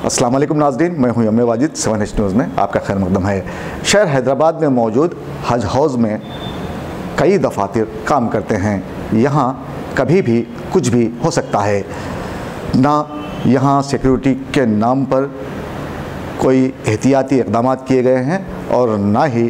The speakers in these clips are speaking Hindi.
अस्सलाम वालेकुम नाज़रीन, मैं हूं यम वाजिद। 7H न्यूज़ में आपका खैर मकदम है। शहर हैदराबाद में मौजूद हज हाउस में कई दफातर काम करते हैं। यहाँ कभी भी कुछ भी हो सकता है। ना यहाँ सिक्योरिटी के नाम पर कोई एहतियाती इक़दाम किए गए हैं और ना ही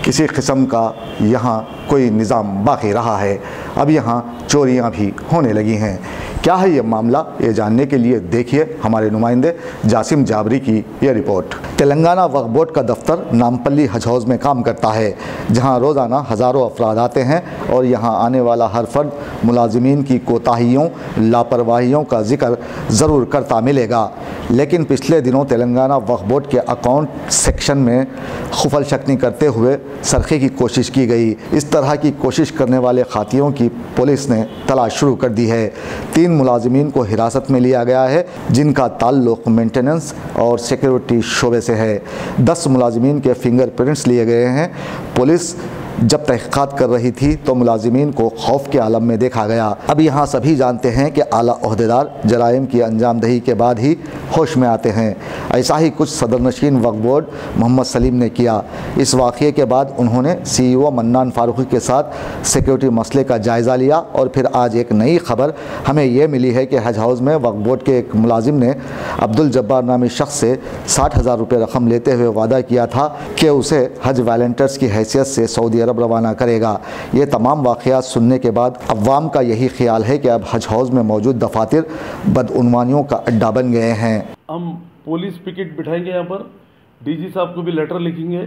किसी किस्म का यहाँ कोई निज़ाम बाकी रहा है। अब यहाँ चोरियाँ भी होने लगी हैं। क्या है ये मामला, ये जानने के लिए देखिए हमारे नुमाइंदे जासिम जाबरी की ये रिपोर्ट। तेलंगाना वक्फ बोर्ड का दफ्तर नामपल्ली हज हाउस में काम करता है, जहां रोज़ाना हज़ारों अफराद आते हैं और यहां आने वाला हर फर्द मुलाजिमीन की कोताहियों, लापरवाहियों का जिक्र ज़रूर करता मिलेगा। लेकिन पिछले दिनों तेलंगाना वक्फ बोर्ड के अकाउंट सेक्शन में खुफल शक्नी करते हुए सरखे की कोशिश की गई। इस तरह की कोशिश करने वाले खातियों की पुलिस ने तलाश शुरू कर दी है। 3 मुलाजिमीन को हिरासत में लिया गया है, जिनका ताल्लुक़ मेंटेनेंस और सिक्योरिटी शोबे से है। 10 मुलाजिमीन के फिंगरप्रिंट्स लिए गए हैं। पुलिस जब तहक़ीक़ात कर रही थी तो मुलाजिमीन को खौफ के आलम में देखा गया। अब यहाँ सभी जानते हैं कि आला ओहदेदार जराइम की अंजामदही के बाद ही होश में आते हैं। ऐसा ही कुछ सदरनशीन वक्फ बोर्ड मोहम्मद सलीम ने किया। इस वाक़े के बाद उन्होंने CEO मन्नान फ़ारूक़ी के साथ सिक्योरिटी मसले का जायज़ा लिया और फिर आज एक नई खबर हमें यह मिली है कि हज हाउस में वक्फ बोर्ड के एक मुलाजिम ने अब्दुल जब्बार नामी शख्स से 60,000 रुपये रकम लेते हुए वादा किया था कि उसे हज वॉलंटियर्स की हैसियत से सऊदी अरब रवाना करेगा। ये तमाम वाक़यात सुनने के बाद अवाम का यही ख्याल है कि अब हज हाउस में मौजूद दफातर बदउनवानियों का अड्डा बन गए हैं। हम पुलिस पिकेट बिठाएंगे, यहाँ पर DG साहब को भी लेटर लिखेंगे।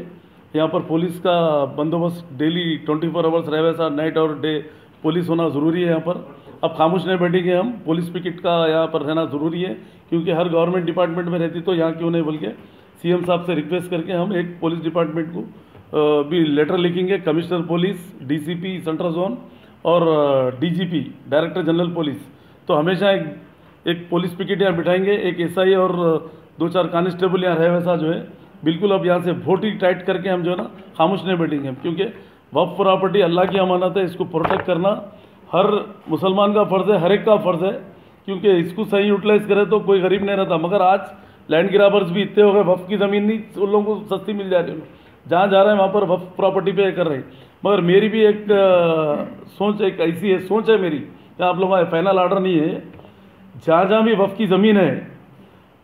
यहाँ पर पुलिस का बंदोबस्त डेली 24 आवर्स रहे, साथ नाइट और डे पुलिस होना ज़रूरी है। यहाँ पर अब खामोश नहीं बैठेंगे हम, पुलिस पिकेट का यहाँ पर रहना ज़रूरी है, क्योंकि हर गवर्नमेंट डिपार्टमेंट में रहती तो यहाँ क्यों नहीं, बोल के CM साहब से रिक्वेस्ट करके हम एक पुलिस डिपार्टमेंट को भी लेटर लिखेंगे। Commissioner police, DCP central zone और DGP डायरेक्टर जनरल पुलिस, तो हमेशा एक पुलिस पिकेट यहाँ बिठाएंगे। एक SI और 2-4 कांस्टेबल यहाँ रहे, वैसा जो है बिल्कुल अब यहाँ से वोट ही टाइट करके हम जो है ना खामोश नहीं बैठेंगे, क्योंकि वक्फ प्रॉपर्टी अल्लाह की अमानत है। इसको प्रोटेक्ट करना हर मुसलमान का फ़र्ज़ है, हर एक का फ़र्ज़ है, क्योंकि इसको सही यूटिलाइज़ करे तो कोई गरीब नहीं रहता। मगर आज लैंड ग्राबर्स भी इतने हो गए, वक्फ की ज़मीन नहीं उन लोगों को सस्ती मिल जा रही है, जहाँ जा रहे हैं वहाँ पर वक्फ प्रॉपर्टी पे कर रहे हैं। मगर मेरी भी एक सोच एक ऐसी है, सोच है मेरी कि आप लोगों का फाइनल आर्डर नहीं है, जहाँ जहाँ भी वक्फ की ज़मीन है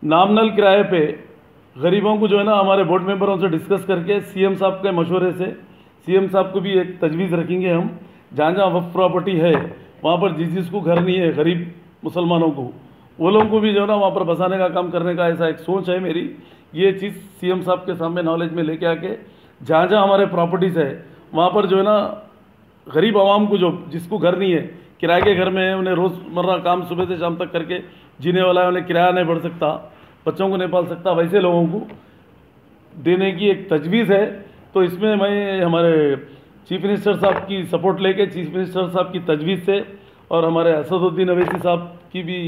नामनल किराए पे गरीबों को जो है ना हमारे बोर्ड मेंबरों से डिस्कस करके CM साहब के मशवरे से CM साहब को भी एक तजवीज़ रखेंगे हम। जहाँ जहाँ वक्फ प्रॉपर्टी है वहाँ पर जिसको घर नहीं है गरीब मुसलमानों को, वो लोगों को भी जो है ना वहाँ पर बसाने का काम करने का ऐसा एक सोच है मेरी। ये चीज़ CM साहब के सामने नॉलेज में लेके आके जहाँ जहाँ हमारे प्रॉपर्टीज़ है वहाँ पर जो है ना गरीब आवाम को, जो जिसको घर नहीं है, किराए के घर में है, उन्हें रोज़मर्रा काम सुबह से शाम तक करके जीने वाला है, उन्हें किराया नहीं भर सकता, बच्चों को नहीं पाल सकता, वैसे लोगों को देने की एक तजवीज़ है। तो इसमें मैं हमारे चीफ मिनिस्टर साहब की सपोर्ट लेके, चीफ मिनिस्टर साहब की तजवीज़ से और हमारे असदुद्दीन अवैसी साहब की भी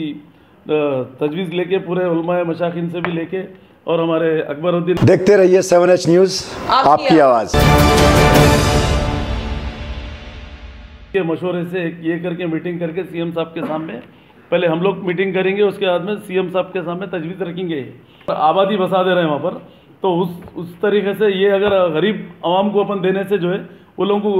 तजवीज़ लेके, पूरे उलमाए मशाखिन से भी लेके, और हमारे अकबरुद्दीन। देखते रहिए 7H न्यूज़, आपकी आवाज़ के मशवरे से ये करके मीटिंग करके CM साहब के सामने पहले हम लोग मीटिंग करेंगे, उसके बाद में CM साहब के सामने तजवीज़ रखेंगे। आबादी बसा दे रहे हैं वहाँ पर, तो उस तरीके से ये अगर गरीब आवाम को अपन देने से जो है वो लोगों को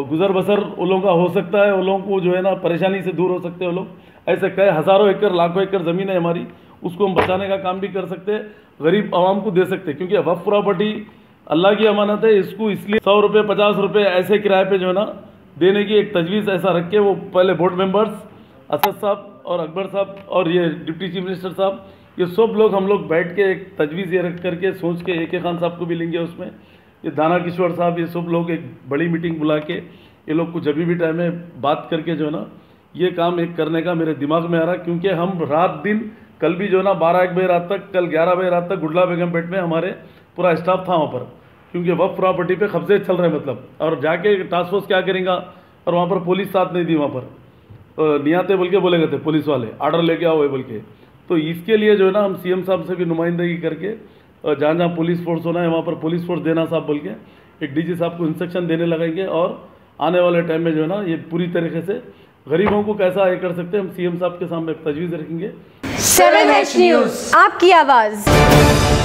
गुजर बसर उन लोगों का हो सकता है, उन लोगों को जो है ना परेशानी से दूर हो सकते हैं वो लोग। ऐसे कई हज़ारों एकड़ लाखों एकड़ ज़मीन है हमारी, उसको हम बचाने का काम भी कर सकते हैं, गरीब आवाम को दे सकते हैं, क्योंकि वक्फ प्रॉपर्टी अल्लाह की अमानत है। इसको इसलिए 100 रुपये 50 रुपये ऐसे किराए पे जो है ना देने की एक तजवीज़ ऐसा रख के, वो पहले बोर्ड मेंबर्स असद साहब और अकबर साहब और ये डिप्टी चीफ मिनिस्टर साहब, ये सब लोग हम लोग बैठ के एक तजवीज़ ये रख करके सोच के AK खान साहब को भी लेंगे उसमें, ये दाना किशोर साहब, ये सब लोग एक बड़ी मीटिंग बुला के ये लोग को जब भी टाइम में बात करके जो है ना ये काम एक करने का मेरे दिमाग में आ रहा है। क्योंकि हम रात दिन, कल भी जो है ना 12-1 बजे रात तक, कल 11 बजे रात तक गुडला बेगमपेट में हमारे पूरा स्टाफ था वहाँ पर, क्योंकि वक्फ प्रॉपर्टी पे कब्जे चल रहे हैं मतलब। और जाके टास्क फोर्स क्या करेगा, और वहाँ पर पुलिस साथ नहीं दी, वहाँ पर नियाते बोल के बोले गए थे पुलिस वाले, आर्डर लेके आओ बोल के। तो इसके लिए जो है ना हम CM साहब से भी नुमाइंदगी करके जहाँ जहाँ पुलिस फोर्स होना है वहाँ पर पुलिस फोर्स देना साहब बोल के एक DG साहब को इंस्ट्रक्शन देने लगेंगे, और आने वाले टाइम में जो है ना ये पूरी तरीके से गरीबों को कैसा ये कर सकते हैं हम CM साहब के सामने तजवीज़ रखेंगे। 7H न्यूज़, आपकी आवाज़।